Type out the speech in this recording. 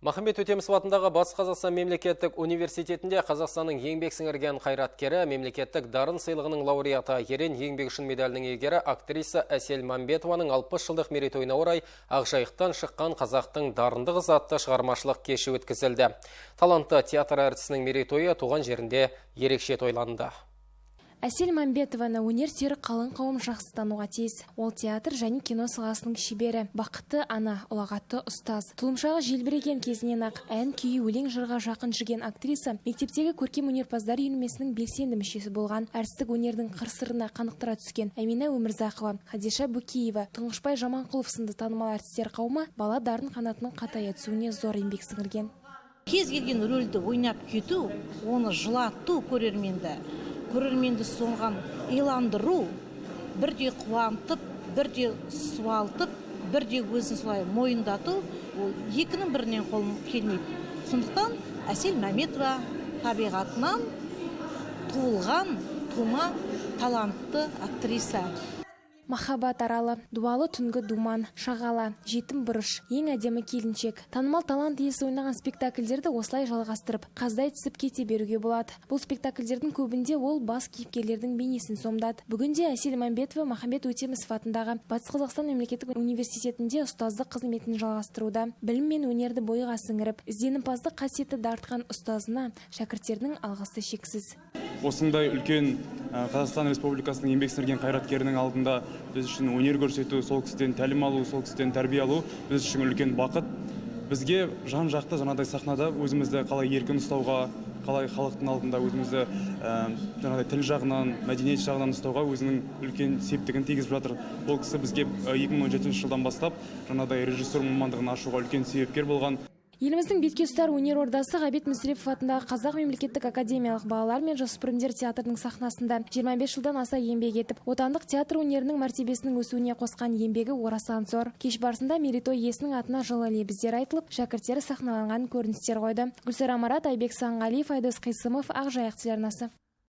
Махамбет Өтемісов атындағы Батыс Қазақстан мемлекеттік университетінде Қазақстанның еңбек сіңірген қайраткері, мемлекеттік дарын сыйлығының лауреаты, ерен еңбек үшін медалінің иегері актриса Әсел Мәмбетованың 60 жылдық мерейтойына орай Ақжайықтан шыққан қазақтың дарынды қызы атты шығармашылық кеші өткізілді. Талантты театр әртісінің мерейтойы туған жерінде ерекше тойланды. Әсел Мәмбетованы өнер сүйер қалың қауым жақсы тануға тиіс. Ол театр және кино саласының шебері, бақытты ана, ұлағатты ұстаз. Тұлымшағы желбіреген кезінен ақ ән, күй, өлең жырға жақын жүрген актриса мектептегі көркем өнерпаздар үйірмесінің белсенді мүшесі болған. Әртістік өнердің қыр-сырына қанықтыра түскен Әмина Өмірзақова, Хадиша Бөкеева, Тұңғышбай Жаманқұлов сынды танымал әртістер қауымы бала дарын қанатының қатая түсуіне зор еңбек сіңірген. Кез келген рөлді ойнап кету, оны жылату көрерменді соңған иландыру, бірде қуантып, бірде суалтып, бірде өзін солай мойындату, ол екінің бірінен қолым келмейді. Сондықтан Әсел Мәмбетова табиғатынан туылған, тума талантты актриса. Махаббат аралы, дуалы түнгі думан, шағала, жетім бұрыш, ең әдемі келіншек. Танымал талант иесі ойнаған спектакльдерді осылай жалғастырып, қаздай түсіп кете беруге болады. Бұл спектакльдердің көбінде ол бас кейіпкерлердің бейнесін сомдады. Бүгінде Әсел Мәмбетова Махамбет Өтемісов атындағы Батыс Қазақстан мемлекеттік университетінде ұстаздық қызметін жалғастыруда. Білім мен өнерді бойға сіңіріп, ізденімпаздық қасиеті дарытқан ұстазына шәкірттерінің алғысы шексіз. Осындай үлкен Қазақстан Республикасының еңбек сіңірген қайраткерінің алдында біз үшін өнер көрсету, сол кісіден тәлім алу, сол кісіден тәрбие алу біз үшін үлкен бақыт. Бізге жан-жақты жаңадай сахнада өзімізді қалай еркін ұстауға, қалай халықтың алдында өзімізді тіл жағынан, мәдениет жағынан ұстауға өзінің үлкен септігін тигізіп жатыр. Ол кісі бізге 2017 жылдан бастап жаңадай режиссер мамандығын ашуға үлкен себепкер болған. Еліміздің бетке ұстар өнер ордасы Ғабит Мүсірепов атындағы Қазақ мемлекеттік академиялық балалар мен жасөспірімдер театрының сахнасында 25 жылдан аса еңбек етіп, отандық театр өнерінің мәртебесінің өсуіне қосқан еңбегі орасан зор. Кеш барысында мерейтой иесінің атына жылы лебіздер айтылып, шәкірттері сахналанған көріністер қойды. Гүлсара Марат, Айбек Санғалиев, Айдос Қисымов, Ақжайық телеарнасы.